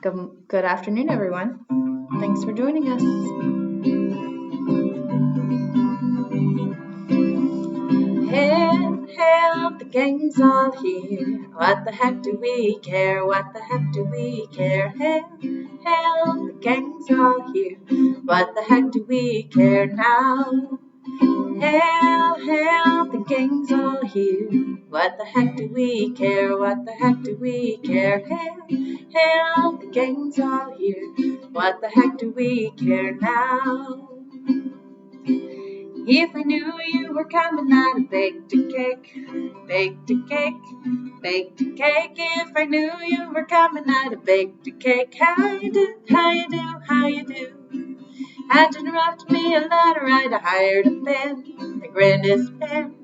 Good afternoon, everyone. Thanks for joining us. Hail, hail, the gang's all here. What the heck do we care? What the heck do we care? Hail, hail, the gang's all here. What the heck do we care now? Hail, hail, the gang's all here. What the heck do we care? What the heck do we care? Hail, hail, the gang's all here. What the heck do we care now? If I knew you were coming, I'd have baked a cake, baked a cake, baked a cake. If I knew you were coming, I'd have baked a cake. How you do, how you do, how you do? Had to interrupt me a letter, I'd have hired a pen, the grandest pen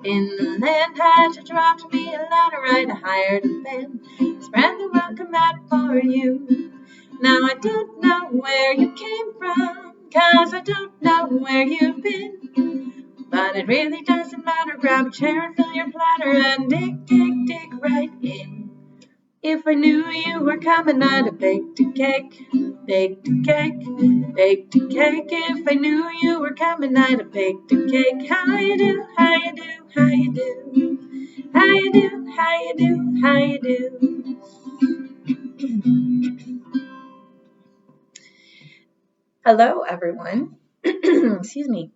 in the land. Had to interrupt me a letter, I'd have hired a pen. Spread the welcome out for you. Now I don't know where you came from, 'cause I don't know where you've been. But it really doesn't matter, grab a chair and fill your platter and dig, dig, dig right in. If I knew you were coming, I'd have baked a cake, baked a cake, baked a cake. If I knew you were coming, I'd have baked a cake. How you do, how you do, how you do? How you do, how you do, how you do? Hello, everyone. Excuse me.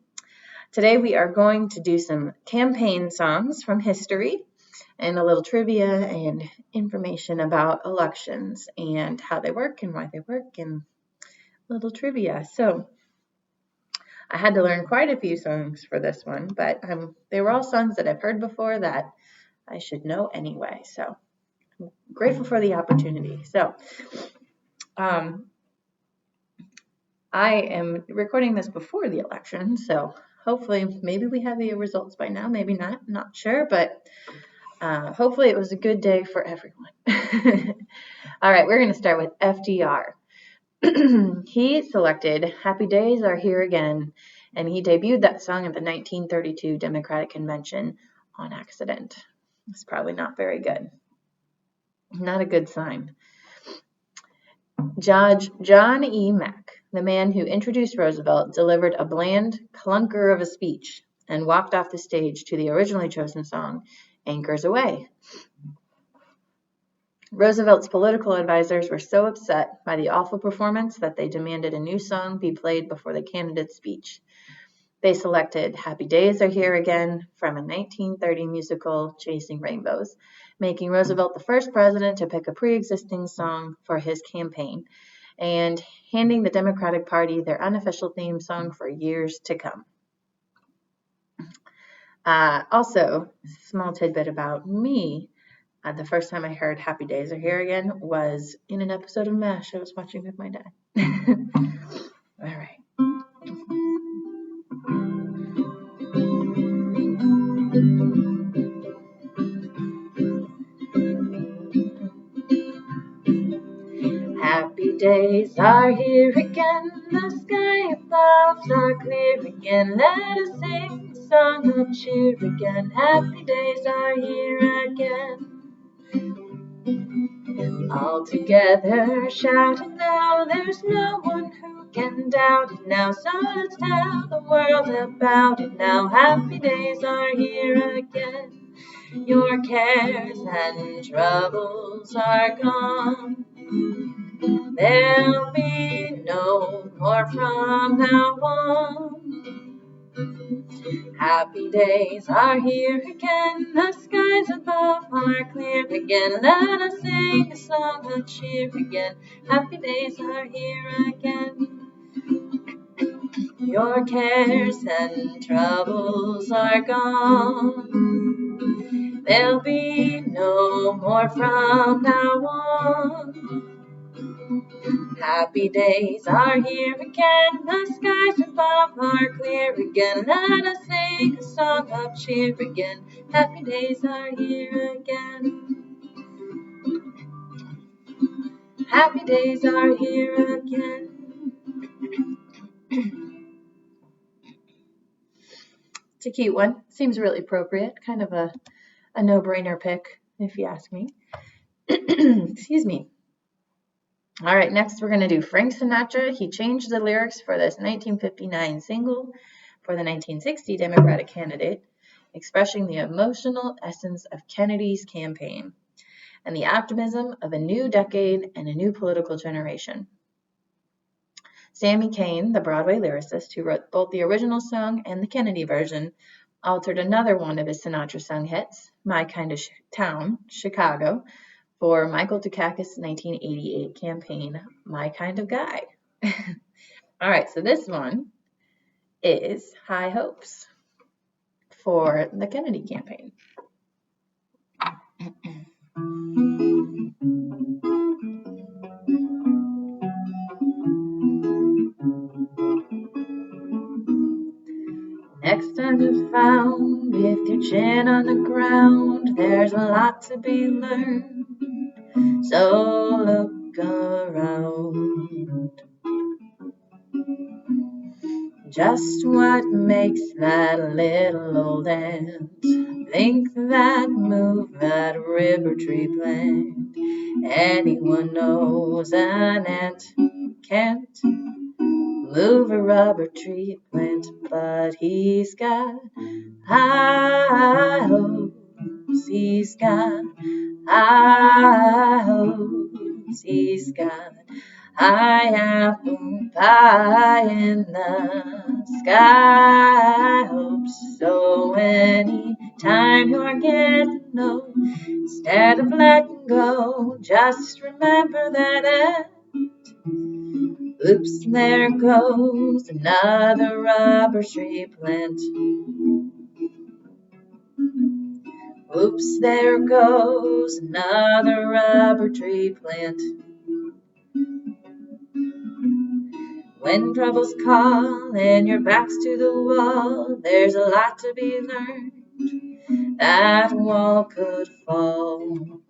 Today we are going to do some campaign songs from history and a little trivia and information about elections and how they work and why they work and a little trivia. So I had to learn quite a few songs for this one, but they were all songs that I've heard before that I should know anyway. So I'm grateful for the opportunity. So I am recording this before the election, so hopefully maybe we have the results by now, maybe not, I'm not sure, but hopefully it was a good day for everyone. All right, we're going to start with FDR. He selected Happy Days Are Here Again, and he debuted that song at the 1932 Democratic Convention on accident. It's probably not very good. Not a good sign. Judge John E. Mack, the man who introduced Roosevelt, delivered a bland clunker of a speech and walked off the stage to the originally chosen song, Anchors Aweigh. Roosevelt's political advisors were so upset by the awful performance that they demanded a new song be played before the candidate's speech. They selected Happy Days Are Here Again from a 1930 musical, Chasing Rainbows, making Roosevelt the first president to pick a pre-existing song for his campaign and handing the Democratic Party their unofficial theme song for years to come. Also, small tidbit about me. The first time I heard Happy Days Are Here Again was in an episode of MASH I was watching with my dad. All right. Happy days are here again, the sky above's are clear again. Let us sing a song of cheer again. Happy days are here again. All together shouting now, there's no one who can doubt it now. So let's tell the world about it now. Happy days are here again. Your cares and troubles are gone. There'll be no more from now on. Happy days are here again, the skies above are clear again. Let us sing a song of cheer again. Happy days are here again. Your cares and troubles are gone. There'll be no more from now on. Happy days are here again, the skies above are clear again. Let us sing a song of cheer again. Happy days are here again. Happy days are here again. It's a cute one. Seems really appropriate. Kind of a no-brainer pick, if you ask me. Excuse me. All right, next we're going to do Frank Sinatra. He changed the lyrics for this 1959 single for the 1960 Democratic candidate, expressing the emotional essence of Kennedy's campaign and the optimism of a new decade and a new political generation. Sammy Kain, the Broadway lyricist who wrote both the original song and the Kennedy version, altered another one of his Sinatra sung hits, My Kind of Town, Chicago, for Michael Dukakis' 1988 campaign, My Kind of Guy. All right, so this one is High Hopes for the Kennedy campaign. Next time you're found with your chin on the ground, there's a lot to be learned, so look around. Just what makes that little old ant think that move that river tree plant? Anyone knows an ant can't move a rubber tree plant, but he's got high hopes. He's got high hopes. He's got high apple pie in the sky hopes. So anytime you're getting low, instead of letting go, just remember that oops, there goes another rubber tree plant. Oops, there goes another rubber tree plant. When troubles call and your back's to the wall, there's a lot to be learned. That wall could fall.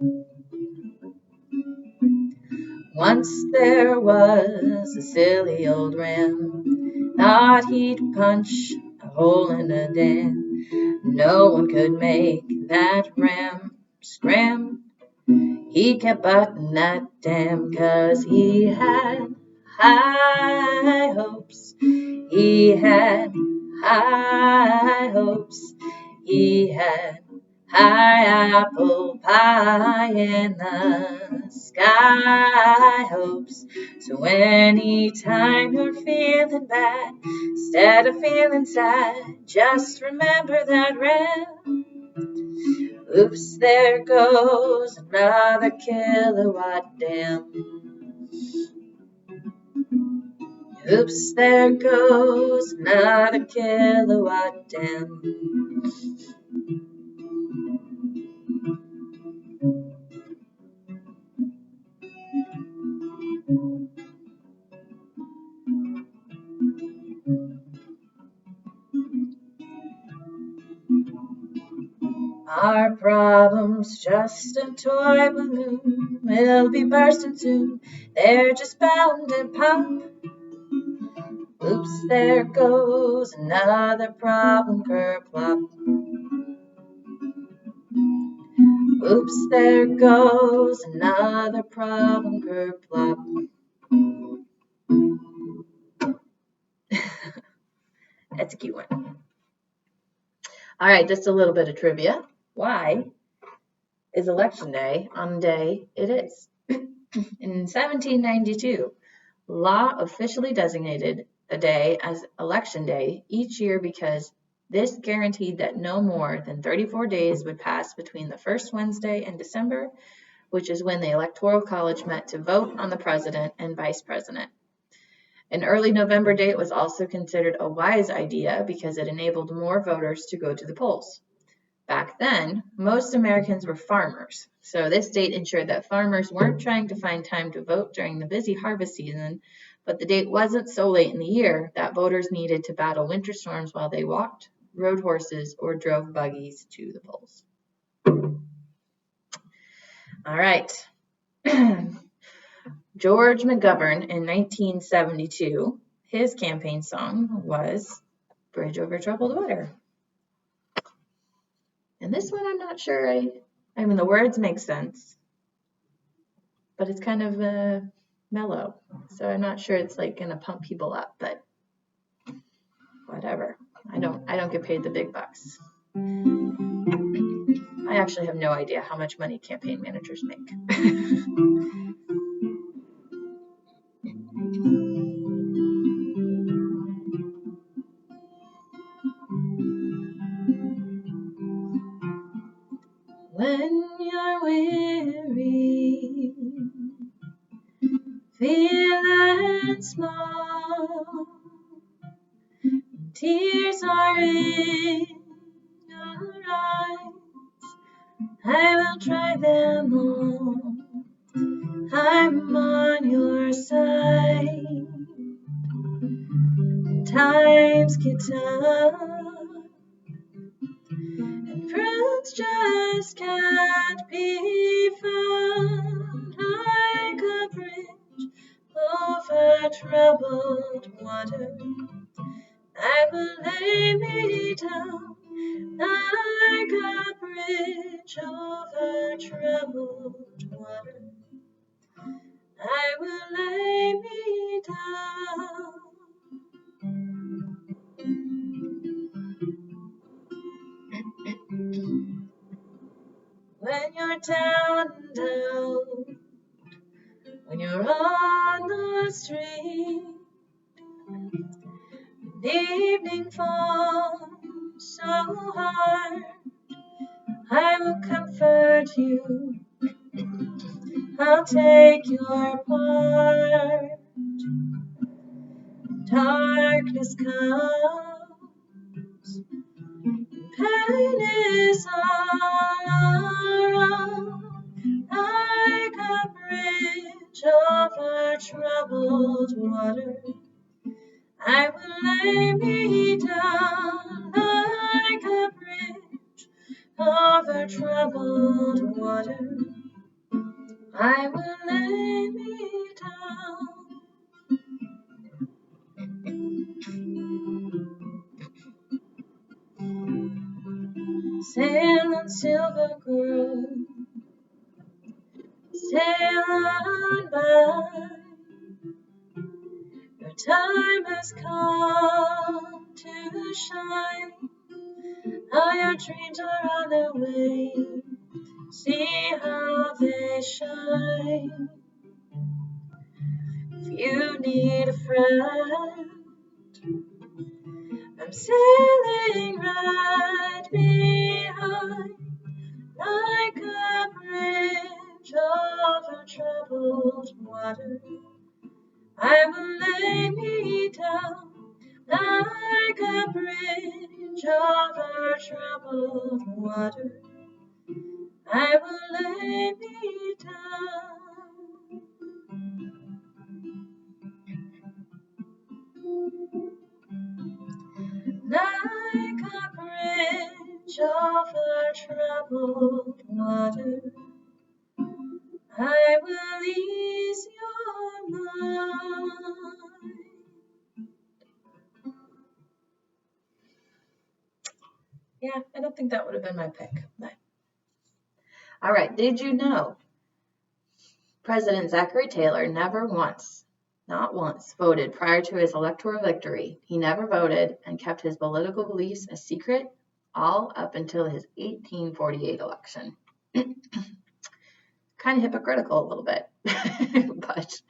Once there was a silly old ram, thought he'd punch a hole in a dam. No one could make that ram scram. He kept butting that dam 'cause he had high hopes. He had high hopes. He had high apple pie in the sky hopes. So anytime you're feeling bad, instead of feeling sad, just remember that ram. Oops, there goes another kilowatt dam. Oops, there goes another kilowatt dam. Our problem's just a toy balloon. It'll be bursting soon. They're just bound to pop. Oops, there goes another problem kerplop. Oops, there goes another problem kerplop. That's a cute one. All right, just a little bit of trivia. Why is Election Day on the day it is? In 1792, law officially designated the day as Election Day each year because this guaranteed that no more than 34 days would pass between the first Wednesday in December, which is when the Electoral College met to vote on the president and vice president. An early November date was also considered a wise idea because it enabled more voters to go to the polls. Back then, most Americans were farmers, so this date ensured that farmers weren't trying to find time to vote during the busy harvest season, but the date wasn't so late in the year that voters needed to battle winter storms while they walked, rode horses, or drove buggies to the polls. All right. George McGovern in 1972, his campaign song was Bridge Over Troubled Water. And this one I'm not sure, I mean the words make sense, but it's kind of mellow. So I'm not sure it's like gonna pump people up, but whatever. I don't get paid the big bucks. I actually have no idea how much money campaign managers make. When you're weary, feeling small, tears are in your eyes, I will dry them all. I'm on your side. Times get tough, and friends just can't be found like a bridge over troubled water. I will lay me down like a bridge over troubled water. I will lay me down. When you're down and out, when you're on the street, the evening falls so hard, I will comfort you, I'll take your part. Darkness comes, pain is all around, like a bridge over troubled water. I will lay me down like a bridge over troubled water. I will lay me down. Sail on silver grove, sail on by. Your time has come to shine. All your dreams are on their way. See how they shine. If you need a friend, I'm sailing right behind, like a bridge over troubled water. I will lay me down like a bridge over troubled water. I will lay me down. Like a bridge over troubled water, I will ease your mind. Yeah, I don't think that would have been my pick. But... All right, did you know President Zachary Taylor never once, not once, voted prior to his electoral victory? He never voted and kept his political beliefs a secret all up until his 1848 election. Kind of hypocritical a little bit, but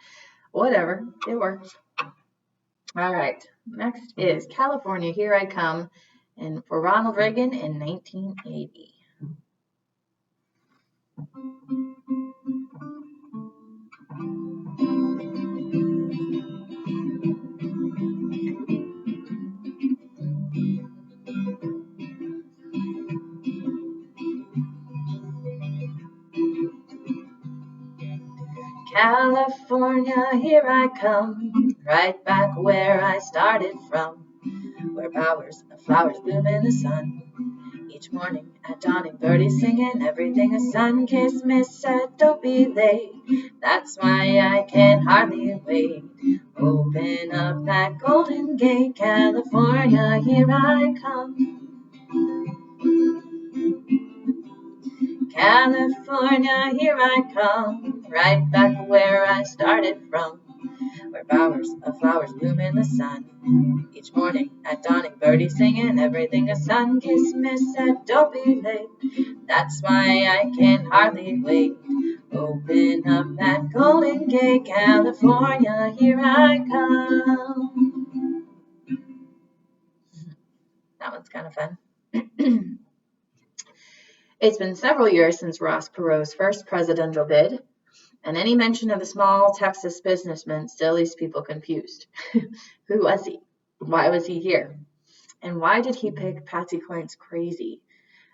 whatever, it works. All right, next is California, Here I Come, and for Ronald Reagan in 1980. California, here I come, right back where I started from, where bowers of flowers bloom in the sun. Each morning at dawning, birdies singing, everything a sun-kissed miss said, don't be late. That's why I can hardly wait. Open up that golden gate, California, here I come. California, here I come, right back where I started from, where bowers of flowers bloom in the sun. Each morning at dawning, birdies singing, everything a sun-kissed miss said, don't be late. That's why I can hardly wait. Open up that Golden Gate, California, here I come. That one's kind of fun. It's been several years since Ross Perot's first presidential bid, and any mention of a small Texas businessman still leaves people confused. Who was he? Why was he here? And why did he pick Patsy Cline's Crazy,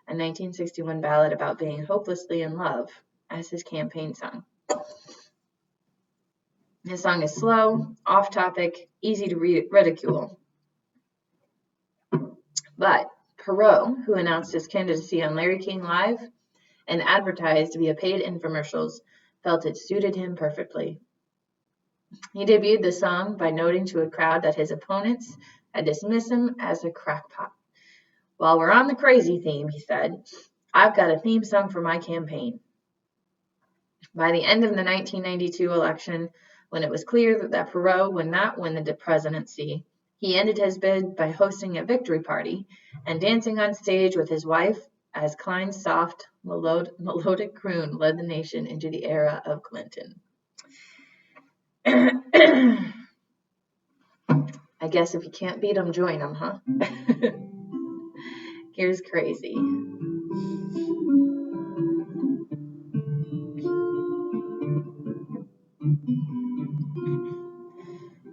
a 1961 ballad about being hopelessly in love, as his campaign song? His song is slow, off-topic, easy to ridicule. But Perot, who announced his candidacy on Larry King Live and advertised via paid infomercials, felt it suited him perfectly. He debuted the song by noting to a crowd that his opponents had dismissed him as a crackpot. While we're on the crazy theme, he said, I've got a theme song for my campaign. By the end of the 1992 election, when it was clear that Perot would not win the presidency, he ended his bid by hosting a victory party and dancing on stage with his wife as Cline's soft, melodic croon led the nation into the era of Clinton. I guess if you can't beat them, join them, huh? Here's Crazy.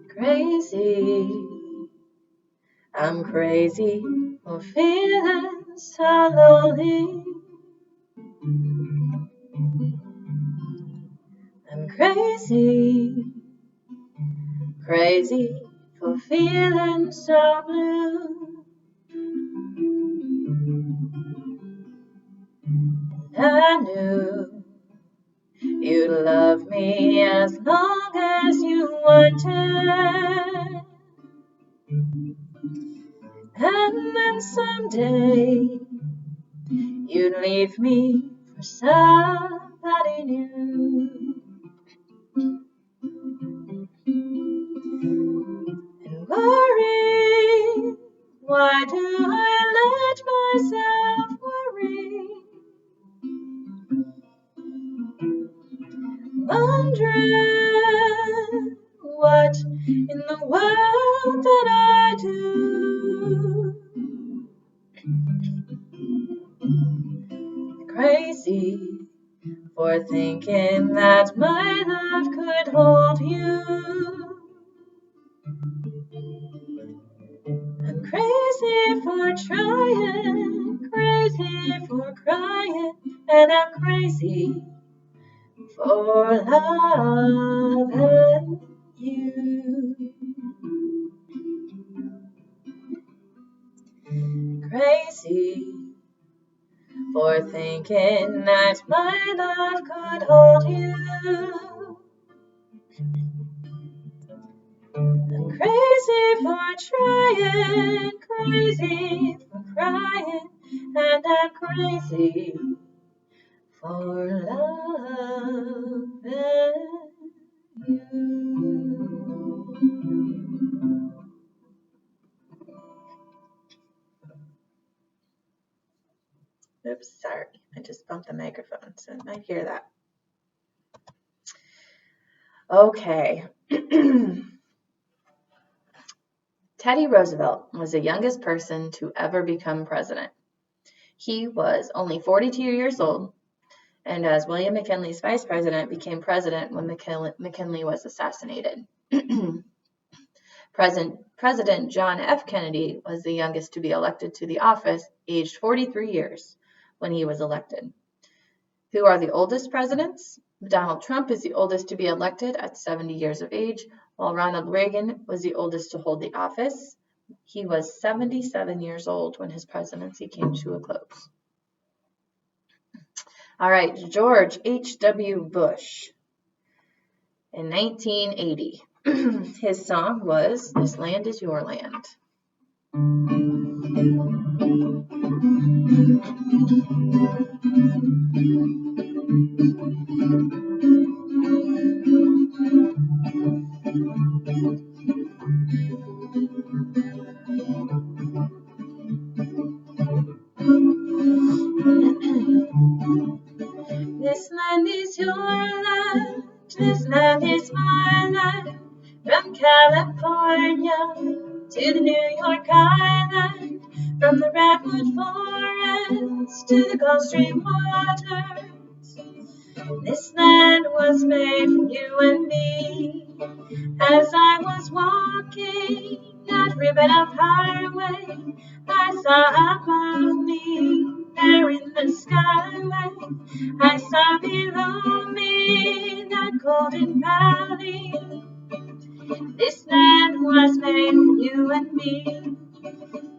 Crazy, I'm crazy for feeling so lonely. I'm crazy, crazy for feeling so blue. I knew you'd love me as long as you wanted. And then someday you'd leave me for somebody new. And worry, why do I let myself worry? Wondering what in the world did I do? Crazy for thinking that my love could hold you. I'm crazy for trying, crazy for crying, and I'm crazy for loving you. Crazy for thinking that my love could hold you. I'm crazy for trying, crazy for crying, and I'm crazy for loving you. Oops, sorry. I just bumped the microphone, so I might hear that. Okay. Teddy Roosevelt was the youngest person to ever become president. He was only 42 years old, and as William McKinley's vice president, became president when McKinley was assassinated. President John F. Kennedy was the youngest to be elected to the office, aged 43 years when he was elected. Who are the oldest presidents? Donald Trump is the oldest to be elected at 70 years of age, while Ronald Reagan was the oldest to hold the office. He was 77 years old when his presidency came to a close. All right, George H.W. Bush. In 1980, his song was This Land Is Your Land. land is my land. From California to the New York Island, from the redwood forest to the Gulf Stream waters. This land was made for you and me. As I was walking that ribbon-up highway, I saw above me, there in the skyway, I saw below me that golden valley. This land was made for you and me.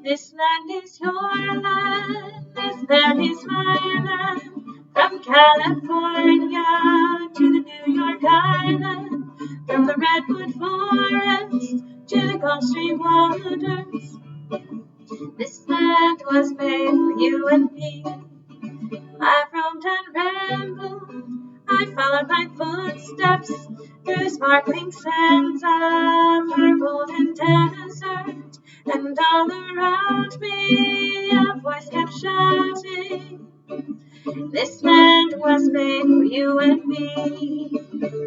This land is your land, this land is my land. From California to the New York Island, from the redwood forest to the Gulf Stream waters. This land was made for you and me. I roamed and rambled, I followed my footsteps through sparkling sands of her golden desert, and all around me a voice kept shouting, this land was made for you and me.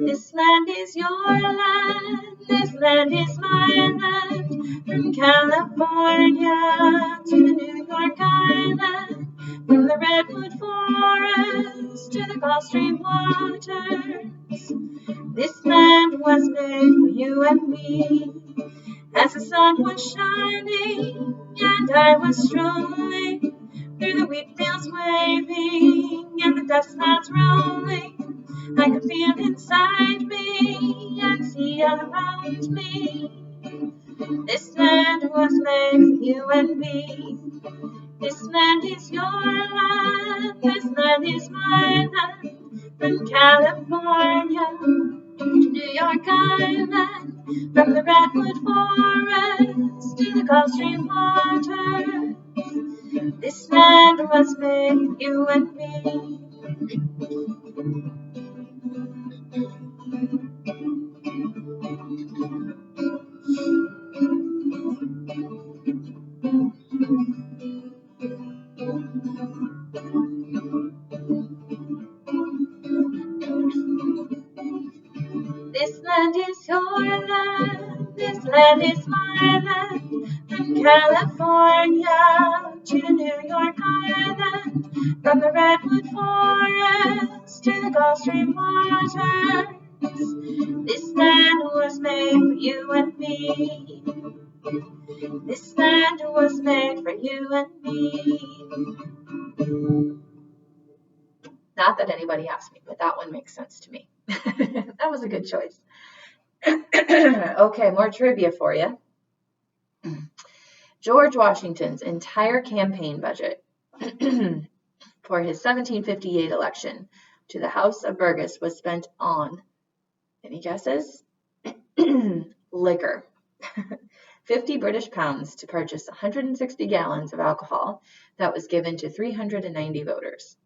This land is your land, this land is my land. From California to the New York Island, from the redwood forest to the Gulf Stream waters. This land was made for you and me. As the sun was shining and I was strolling through the wheat fields waving and the dust clouds rolling, I could feel inside me and see all around me. This land was made for you and me. This land is your land, this land is my land. From California to New York Island, from the redwood forest to the Gulf Stream water. This land was made for you and me. This land is your land, this land is my land. From California to the New York Island, from the redwood forest to the Gulf Stream waters. This land was made for you and me. This land was made for you and me. Not that anybody asked me, but that one makes sense to me. That was a good choice. Okay, more trivia for you. George Washington's entire campaign budget for his 1758 election to the House of Burgess was spent on, any guesses? Liquor. 50 British pounds to purchase 160 gallons of alcohol that was given to 390 voters.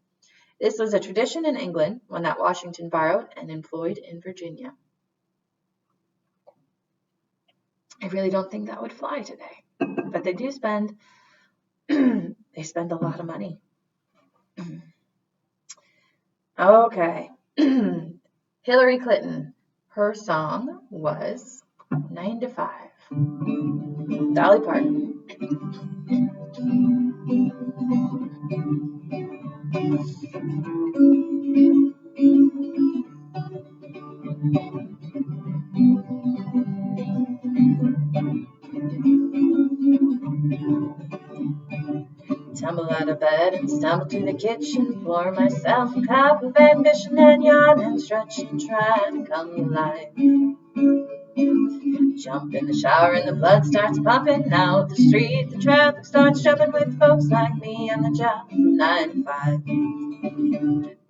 This was a tradition in England, one that Washington borrowed and employed in Virginia. I really don't think that would fly today, but they do spend, they spend a lot of money. Okay. Hillary Clinton, her song was 9 to 5. Dolly Parton. Tumble out of bed and stumble to the kitchen, pour myself a cup of ambition and yawn and stretch and try to come alive. Jump in the shower and the blood starts pumping out the street. The traffic starts jumping with folks like me on the job from 9 to 5.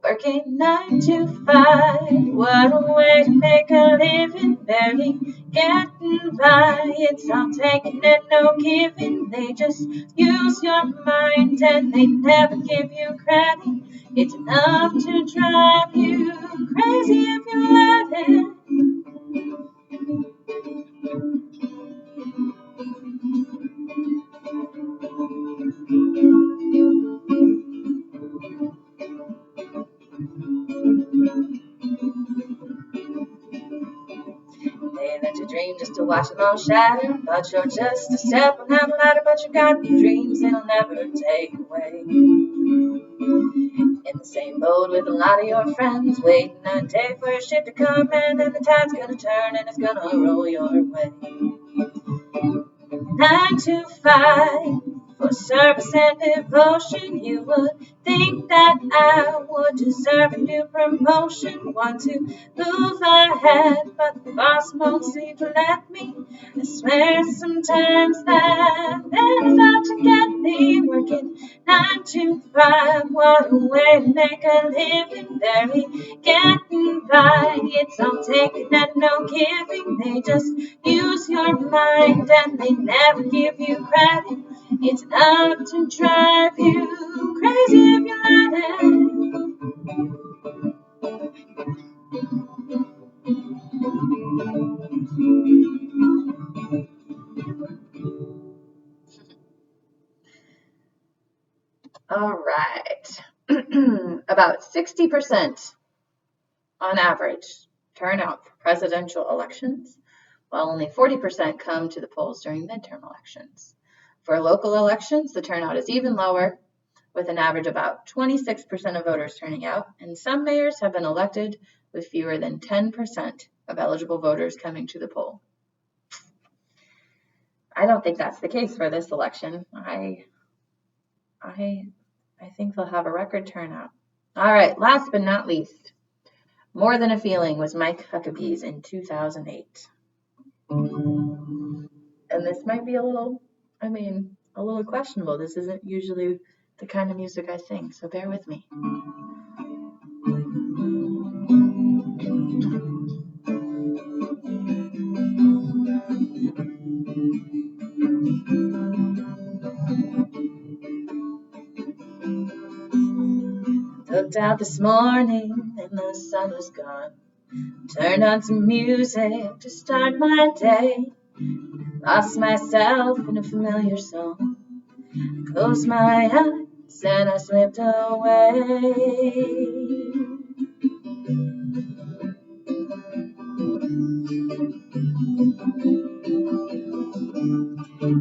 Working 9 to 5, what a way to make a living, barely getting by. It's all taking and no giving, they just use your mind and they never give you credit. It's enough to drive you crazy if you let it. that you dream just to watch them all shatter. But you're just a step on that ladder, but you got the dreams they'll never take away. In the same boat with a lot of your friends, waiting a day for your ship to come, and then the tide's gonna turn and it's gonna roll your way. 9 to 5 for service and devotion. You would think that I would deserve a new promotion. Want to move ahead, but the boss won't seem to let me. I swear sometimes that is out to get me. Working 9 to 5, what a way to make a living. Barely getting by, it's all taking and no giving. They just use your mind and they never give you credit. It's enough to drive you crazy if you let it. All right. About 60% on average turn out for presidential elections, while only 40% come to the polls during midterm elections. For local elections, the turnout is even lower, with an average about 26% of voters turning out, and some mayors have been elected with fewer than 10% of eligible voters coming to the poll. I don't think that's the case for this election. I think they'll have a record turnout. All right, last but not least, More Than a Feeling was Mike Huckabee's in 2008. And this might be a little questionable. This isn't usually the kind of music I sing, so bear with me. Looked out this morning and the sun was gone. Turned on some music to start my day. Lost myself in a familiar song. Closed my eyes and I slipped away.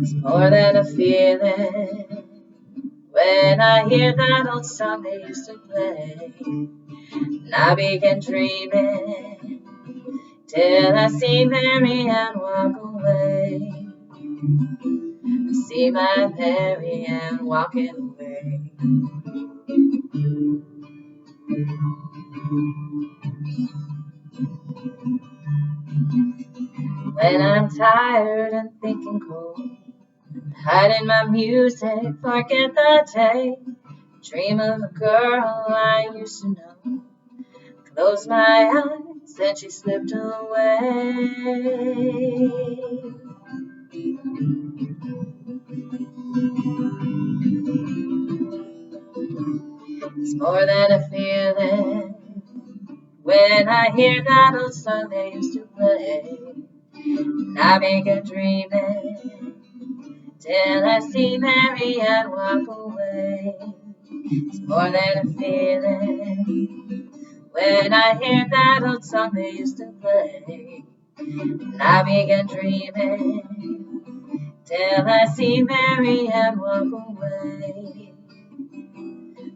It's more than a feeling when I hear that old song they used to play. And I began dreaming till I see Mary Ann walk away. I see my Mary Ann walking away. When I'm tired and thinking cold, hide in my music, forget the day. Dream of a girl I used to know. Close my eyes and she slipped away. It's more than a feeling when I hear that old song they used to play. And I begin dreaming till I see Mary Ann walk away. It's more than a feeling when I hear that old song they used to play. And I begin dreaming till I see Mary Ann walk away.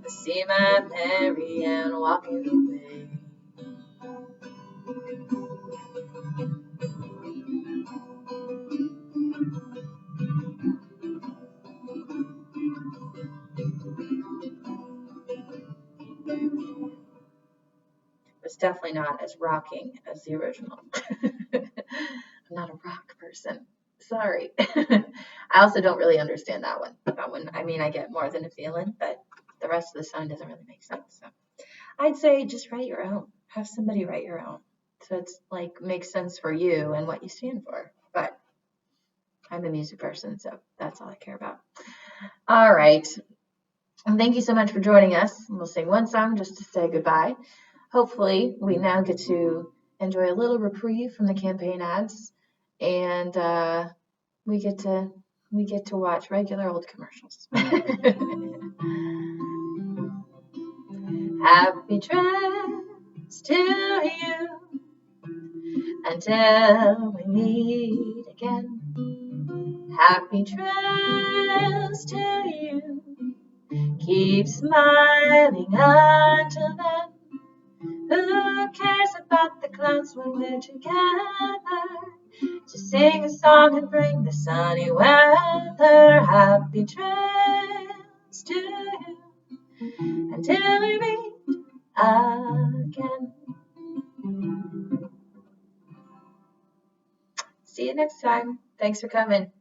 I see my Mary Ann walking away. It's definitely not as rocking as the original. I'm not a rock person. Sorry. I also don't really understand that one. I mean, I get More Than a Feeling, but the rest of the song doesn't really make sense. So I'd say just write your own. Have somebody write your own. So it's like makes sense for you and what you stand for. But I'm a music person, so that's all I care about. All right. And thank you so much for joining us. We'll sing one song just to say goodbye. Hopefully, we now get to enjoy a little reprieve from the campaign ads, and we get to watch regular old commercials. Happy trails to you. until we meet again. Happy trails to you. Keep smiling until then. Who cares about the clouds when we're together? Just sing a song and bring the sunny weather. Happy trails to you until we meet again. See you next time. Thanks for coming.